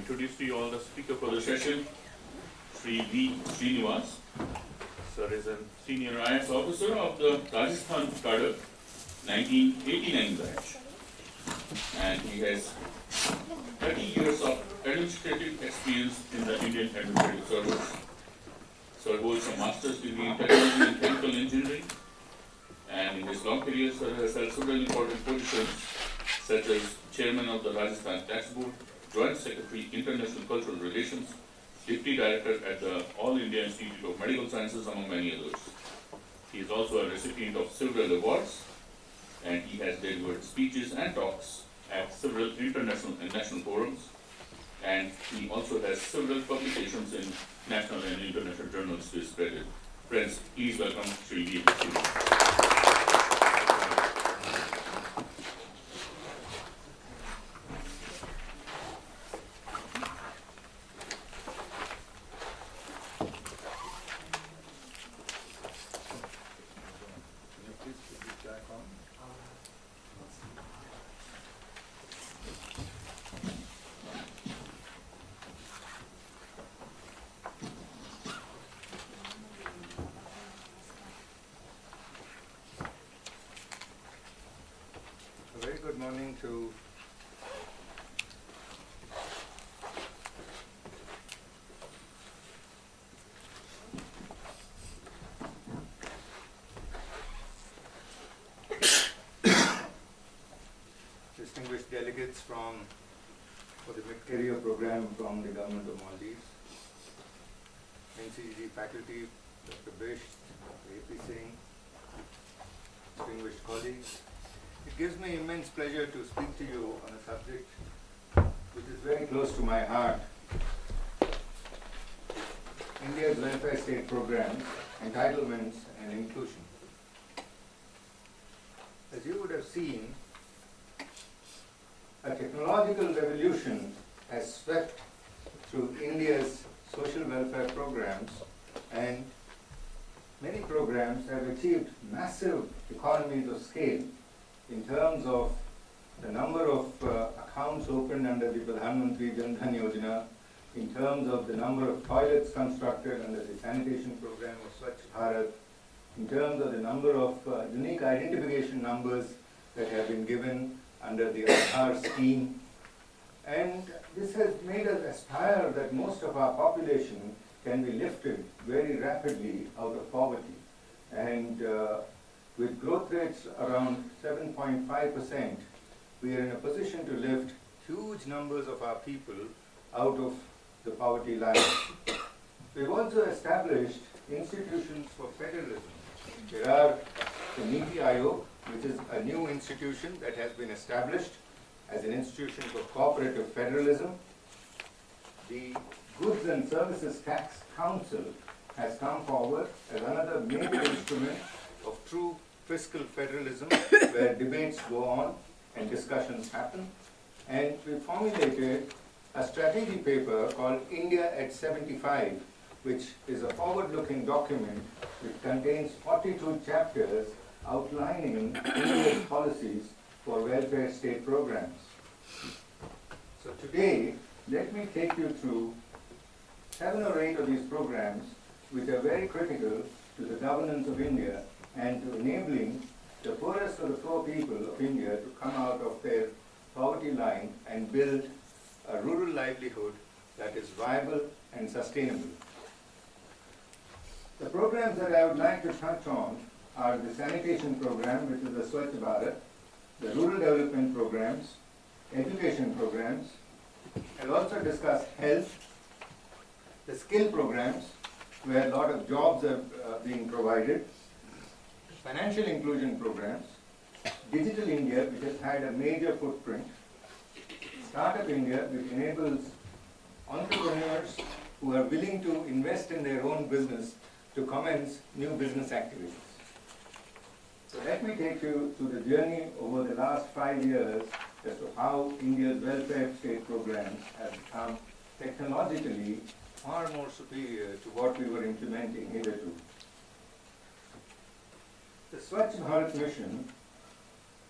introduce to you all the speaker for the session, Shri V.Srinivas. Sir is a senior IAS officer of the Rajasthan cadre, 1989 batch. And he has 30 years of administrative experience in the Indian Administrative Service. Sir holds a master's degree in technology and chemical engineering. And in his long career, Sir has held several important positions, such as Chairman of the Rajasthan Tax Board, Joint Secretary, International Cultural Relations, Deputy Director at the All India Institute of Medical Sciences, among many others. He is also a recipient of several awards, and he has delivered speeches and talks at several international and national forums, and he also has several publications in national and international journals to spread it. Friends, please welcome Shri V. Good morning to distinguished delegates for the mid-career program from the Government of Maldives, NCGG faculty, Dr. Bish, Dr. A.P. Singh, distinguished colleagues. It gives me immense pleasure to speak to you on a subject which is very close to my heart. India's welfare state programs, entitlements and inclusion. As you would have seen, a technological revolution has swept through India's social welfare programs, and many programs have achieved massive economies of scale in terms of the number of accounts opened under the Pradhan Mantri Jan Dhan Yojana, in terms of the number of toilets constructed under the sanitation program of Swachh Bharat, in terms of the number of unique identification numbers that have been given under the Aadhaar scheme. And this has made us aspire that most of our population can be lifted very rapidly out of poverty. And with growth rates around 7.5%, we are in a position to lift huge numbers of our people out of the poverty line. We've also established institutions for federalism. There are the Niti Aayog, which is a new institution that has been established as an institution for cooperative federalism. The Goods and Services Tax Council has come forward as another major instrument of true fiscal federalism, where debates go on and discussions happen. And we formulated a strategy paper called India at 75, which is a forward-looking document which contains 42 chapters outlining India's policies for welfare state programs. So today, let me take you through 7 or 8 of these programs which are very critical to the governance of India and to enabling the poorest of the poor people of India to come out of their poverty line and build a rural livelihood that is viable and sustainable. The programs that I would like to touch on are the sanitation program, which is the Swachh Bharat, the rural development programs, education programs. I'll also discuss health, the skill programs, where a lot of jobs are being provided, financial inclusion programs, Digital India, which has had a major footprint, Startup India, which enables entrepreneurs who are willing to invest in their own business to commence new business activities. So let me take you to the journey over the last 5 years as to how India's welfare state programs have become technologically far more superior to what we were implementing hitherto. The Swachh Bharat mission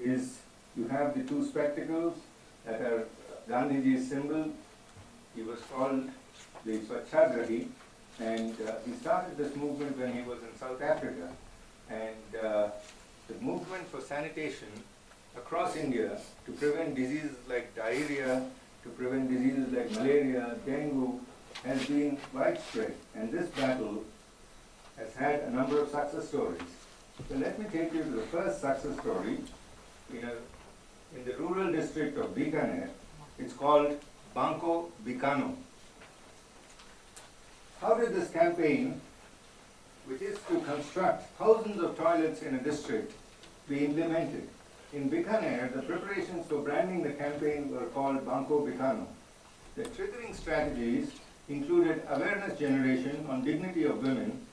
is, you have the 2 spectacles that are Gandhiji's symbol, He was called the Swachhagrahi, and he started this movement when he was in South Africa. And the movement for sanitation across India to prevent diseases like diarrhea, to prevent diseases like malaria, dengue, has been widespread. And this battle has had a number of success stories. So let me take you to the first success story. In the rural district of Bikaner. It's called Banco Bicano. How did this campaign, which is to construct thousands of toilets in a district, be implemented? In Bikaner, the preparations for branding the campaign were called Banco Bicano. The triggering strategies included awareness generation on dignity of women,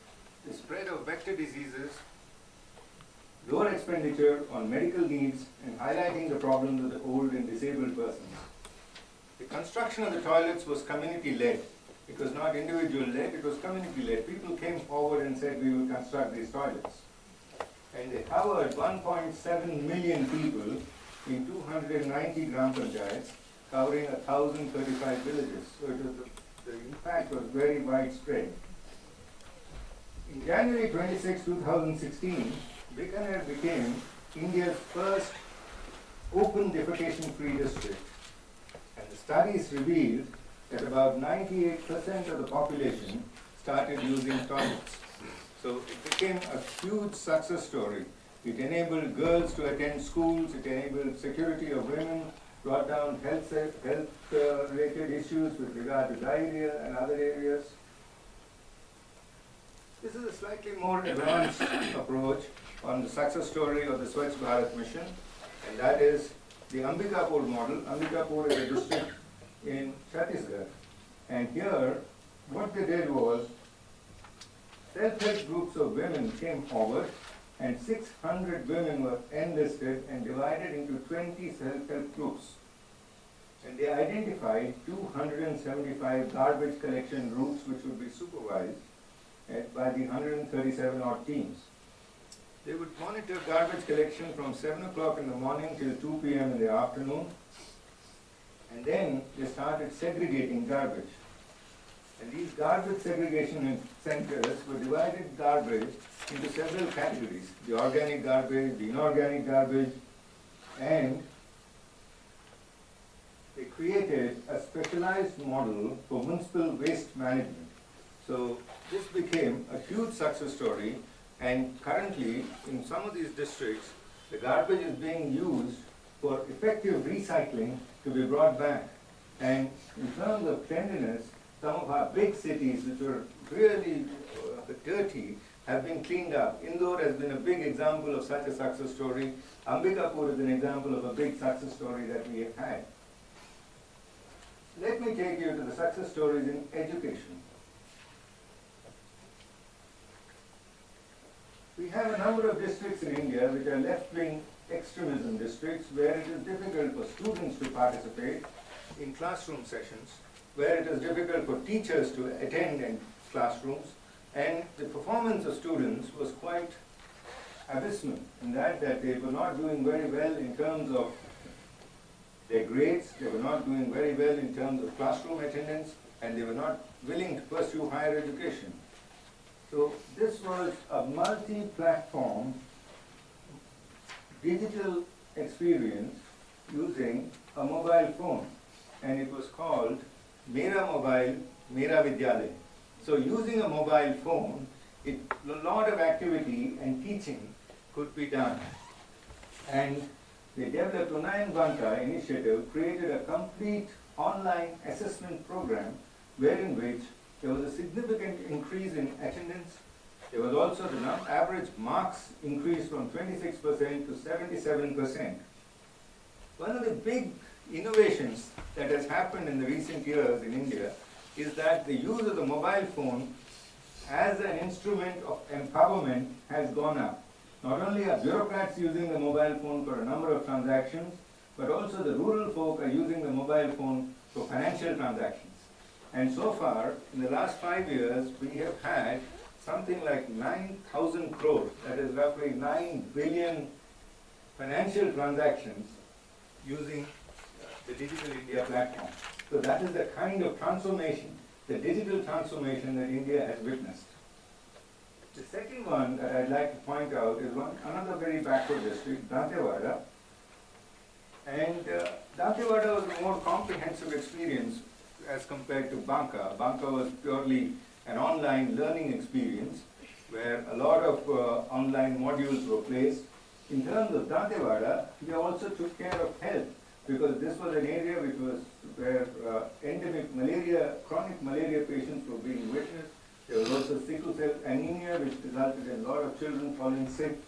the spread of vector diseases, lower expenditure on medical needs, and highlighting the problems of the old and disabled persons. The construction of the toilets was community-led. It was not individual-led, it was community-led. People came forward and said, we will construct these toilets. And they covered 1.7 million people in 290 gram panchayats, covering 1,035 villages. So the impact was very widespread. In January 26, 2016, Bikaner became India's first open defecation-free district. And the studies revealed that about 98% of the population started using toilets. So it became a huge success story. It enabled girls to attend schools, it enabled security of women, brought down health-related issues with regard to diarrhea and other areas. This is a slightly more advanced approach on the success story of the Swachh Bharat mission, and that is the Ambikapur model. Ambikapur is a district in Chhattisgarh, and here what they did was self-help groups of women came forward, and 600 women were enlisted and divided into 20 self-help groups. And they identified 275 garbage collection routes which would be supervised by the 137 odd teams. They would monitor garbage collection from 7 o'clock in the morning till 2 p.m. in the afternoon, and then they started segregating garbage. And these garbage segregation centers were divided garbage into several categories: the organic garbage, the inorganic garbage, and they created a specialized model for municipal waste management. So this became a huge success story, and currently in some of these districts, the garbage is being used for effective recycling to be brought back. And in terms of cleanliness, some of our big cities, which were really dirty, have been cleaned up. Indore has been a big example of such a success story. Ambikapur is an example of a big success story that we have had. Let me take you to the success stories in education. We have a number of districts in India which are left-wing extremism districts, where it is difficult for students to participate in classroom sessions, where it is difficult for teachers to attend in classrooms, and the performance of students was quite abysmal in that they were not doing very well in terms of their grades, they were not doing very well in terms of classroom attendance, and they were not willing to pursue higher education. So this was a multi-platform digital experience using a mobile phone, and it was called Mera Mobile, Mera Vidyalaya. So using a mobile phone, a lot of activity and teaching could be done. And they developed Unayan Banta initiative, created a complete online assessment program, wherein which there was a significant increase in attendance. There was also the average marks increased from 26% to 77%. One of the big innovations that has happened in the recent years in India is that the use of the mobile phone as an instrument of empowerment has gone up. Not only are bureaucrats using the mobile phone for a number of transactions, but also the rural folk are using the mobile phone for financial transactions. And so far, in the last 5 years, we have had something like 9,000 crores, that is roughly 9 billion financial transactions using the Digital India platform. So that is the kind of transformation, the digital transformation that India has witnessed. The second one that I'd like to point out is another very backward district, Dantewada. And Dantewada was a more comprehensive experience as compared to Banka. Banka was purely an online learning experience where a lot of online modules were placed. In terms of Dantewada, they also took care of health because this was an area where endemic malaria, chronic malaria patients were being witnessed. There was also sickle cell anemia, which resulted in a lot of children falling sick.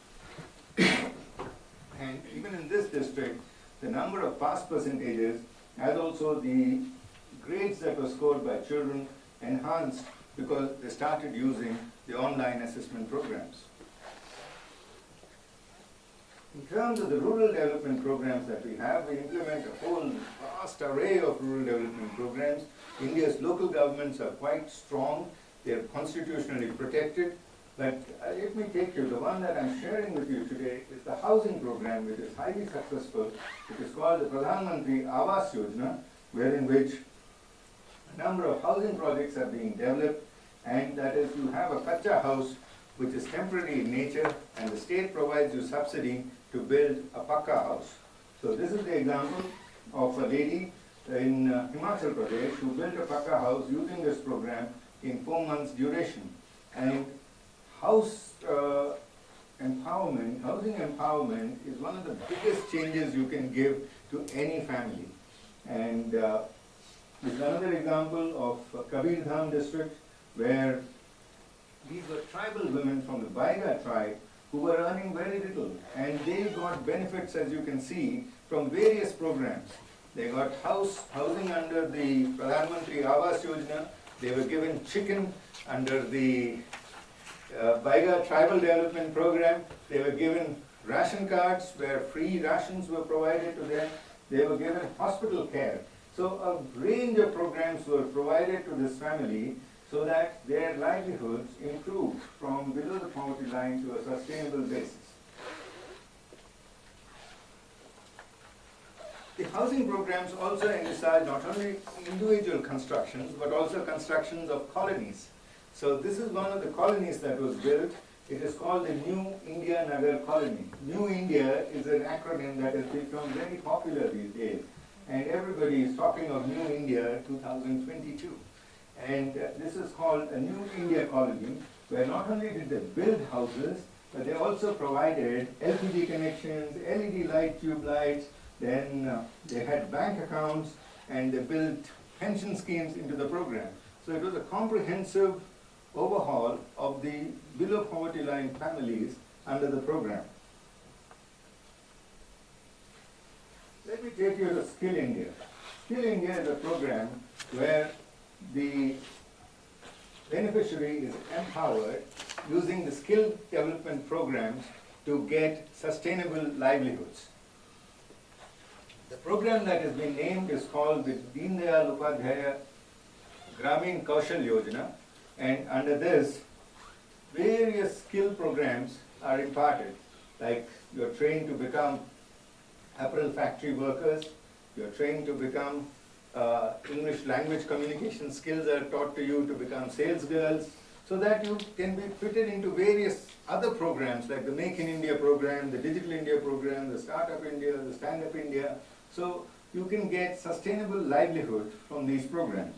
And even in this district, the number of pass percentages, as also the grades that were scored by children, enhanced because they started using the online assessment programs. In terms of the rural development programs that we have, we implement a whole vast array of rural development programs. India's local governments are quite strong. They are constitutionally protected. But let me take you, the one that I'm sharing with you today is the housing program, which is highly successful. It is called the Pradhan Mantri Awas Yojana, wherein which a number of housing projects are being developed, and that is, you have a kacha house which is temporary in nature, and the state provides you subsidy to build a pakka house. So this is the example of a lady in Himachal Pradesh who built a pakka house using this program in 4 months duration. And housing empowerment is one of the biggest changes you can give to any family. And this is another example of Kabir Dham district, where these were tribal women from the Baiga tribe who were earning very little, and they got benefits, as you can see, from various programs. They got housing under the Pradhan Mantri Awas Yojana. They were given chicken under the Baiga Tribal Development Program. They were given ration cards where free rations were provided to them. They were given hospital care. So a range of programs were provided to this family so that their livelihoods improved from below the poverty line to a sustainable basis. The housing programs also envisage not only individual constructions, but also constructions of colonies. So this is one of the colonies that was built. It is called the New India Nagar Colony. New India is an acronym that has become very popular these days. And everybody is talking of New India 2022. And this is called a New India Colony, where not only did they build houses, but they also provided LPG connections, LED light tube lights, then they had bank accounts, and they built pension schemes into the program. So it was a comprehensive overhaul of the below poverty line families under the program. Let me take you to Skill India. Skill India is a program where the beneficiary is empowered using the skill development programs to get sustainable livelihoods. The program that has been named is called the Deen Dayal Upadhyaya Gramin Kaushal Yojana, and under this, various skill programs are imparted, like you're trained to become apparel factory workers, you're trained to become English language communication skills are taught to you to become sales girls, so that you can be fitted into various other programs like the Make in India program, the Digital India program, the Startup India, the Stand Up India. So you can get sustainable livelihood from these programs.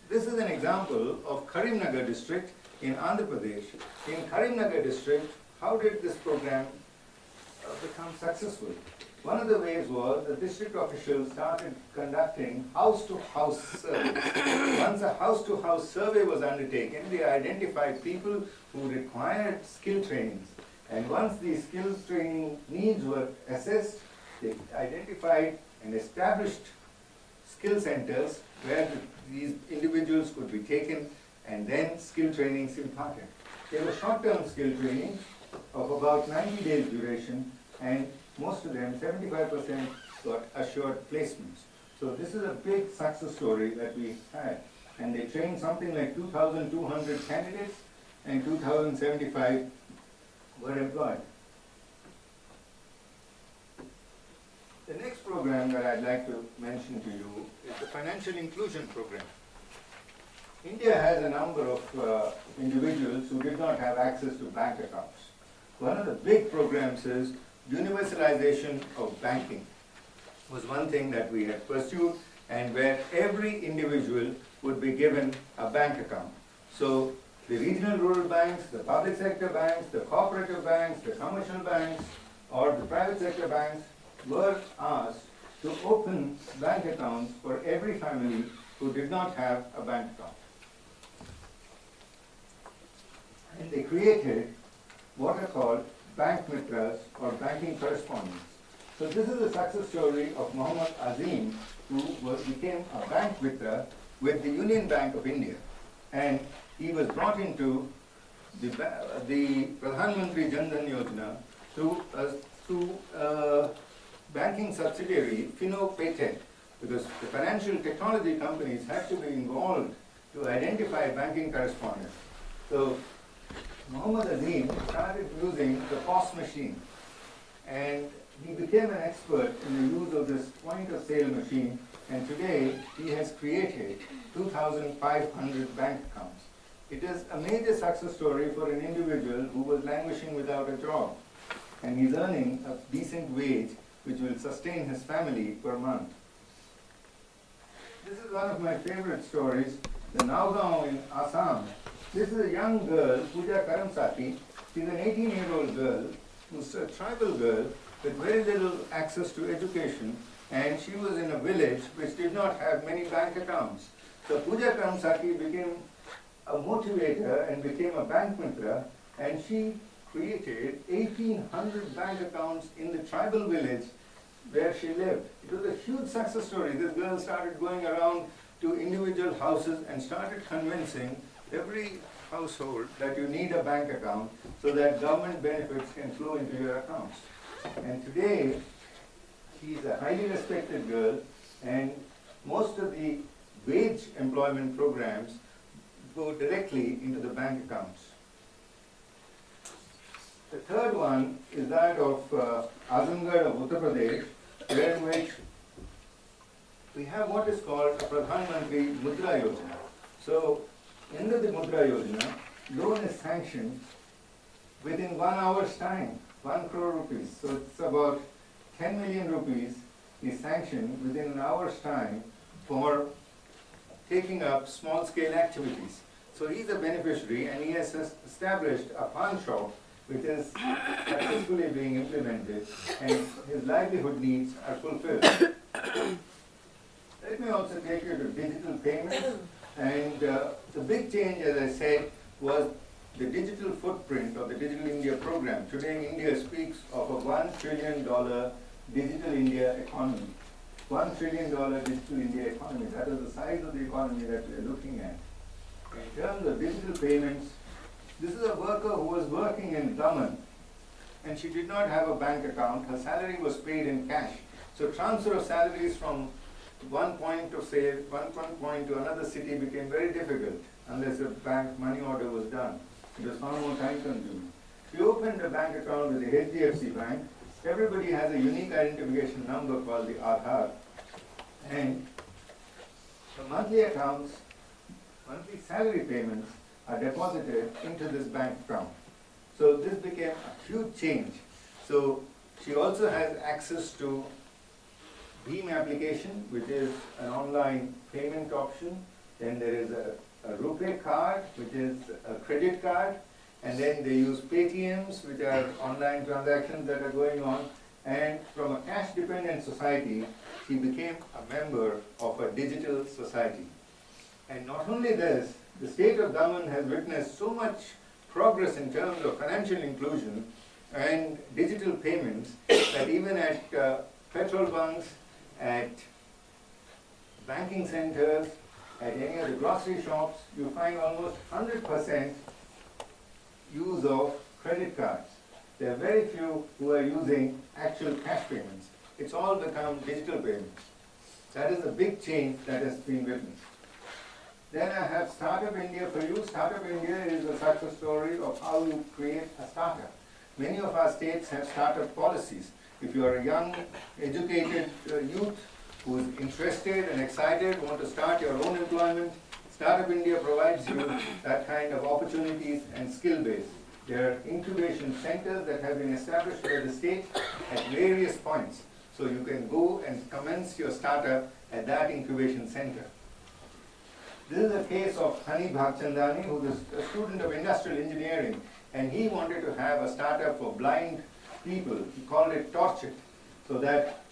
This is an example of Karimnagar district in Andhra Pradesh. In Karimnagar district, how did this program become successful? One of the ways was the district officials started conducting house-to-house surveys. Once a house-to-house survey was undertaken, they identified people who required skill trainings. And once these skills training needs were assessed, they identified and established skill centers where these individuals could be taken and then skill trainings imparted. They were short-term skill trainings of about 90 days duration, and most of them, 75%, got assured placements. So this is a big success story that we had. And they trained something like 2,200 candidates, and 2,075 were employed. The next program that I'd like to mention to you is the Financial Inclusion Program. India has a number of individuals who did not have access to bank accounts. One of the big programs is universalization of banking. Was one thing that we had pursued, and where every individual would be given a bank account. So the regional rural banks, the public sector banks, the cooperative banks, the commercial banks, or the private sector banks were asked to open bank accounts for every family who did not have a bank account. And they created what are called bank mitras or banking correspondents. So this is a success story of Muhammad Azim, who became a bank mitra with the Union Bank of India. And he was brought into the Pradhan Mantri Jan Dhan Yojana through banking subsidiary, FinoPayTech, because the financial technology companies had to be involved to identify banking correspondents. So Muhammad Azim started using the POS machine, and he became an expert in the use of this point-of-sale machine, and today he has created 2,500 bank accounts. It is a major success story for an individual who was languishing without a job, and he's earning a decent wage which will sustain his family per month. This is one of my favorite stories, the Nagaon in Assam. This is a young girl, Pooja Karamsati. She's an 18-year-old girl who's a tribal girl with very little access to education, and she was in a village which did not have many bank accounts. So Pooja Karamsati became a motivator and became a bank mitra, and she created 1,800 bank accounts in the tribal village where she lived. It was a huge success story. This girl started going around to individual houses and started convincing every household that you need a bank account so that government benefits can flow into your accounts. And today, she's a highly respected girl, and most of the wage employment programs go directly into the bank accounts. The third one is that of Azamgarh of Uttar Pradesh, where in which we have what is called a Pradhan Mantri Mudra Yojana. So, under the Mudra Yojana, loan is sanctioned within 1 hour's time, 1 crore rupees. So it's about 10 million rupees is sanctioned within an hour's time for taking up small-scale activities. So he's a beneficiary, and he has established a pawn shop which is successfully being implemented, and his livelihood needs are fulfilled. Let me also take you to digital payments. And the big change, as I said, was the digital footprint of the Digital India program. Today, India speaks of a $1 trillion digital India economy. $1 trillion digital India economy. That is the size of the economy that we are looking at. In terms of digital payments, this is a worker who was working in Daman, and she did not have a bank account. Her salary was paid in cash. So transfer of salaries from one point to another city became very difficult unless a bank money order was done. It was far more time consuming. She opened a bank account with the HDFC Bank. Everybody has a unique identification number called the Aadhaar. And the monthly accounts, monthly salary payments are deposited into this bank account. So this became a huge change. So she also has access to Beam application, which is an online payment option. Then there is a RuPay card, which is a credit card. And then they use Paytms, which are online transactions that are going on. And from a cash-dependent society, she became a member of a digital society. And not only this, the state of Daman has witnessed so much progress in terms of financial inclusion and digital payments that even at petrol bunks, at banking centers, at any of the grocery shops, you find almost 100% use of credit cards. There are very few who are using actual cash payments. It's all become digital payments. That is a big change that has been witnessed. Then I have Startup India for you. Startup India is a success story of how you create a startup. Many of our states have startup policies, If you are a young, educated youth who is interested and excited, want to start your own employment, Startup India provides you that kind of opportunities and skill base. There are incubation centers that have been established by the state at various points. So you can go and commence your startup at that incubation center. This is a case of Hani Bhagchandani, who is a student of industrial engineering, and he wanted to have a startup for blind people. He called it Torch It, so that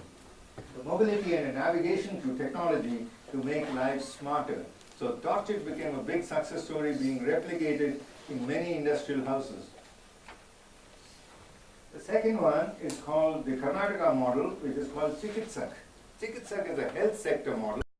the mobility and navigation through technology to make life smarter. So Torch It became a big success story, being replicated in many industrial houses. The second one is called the Karnataka model, which is called Chikitsak. Chikitsak is a health sector model.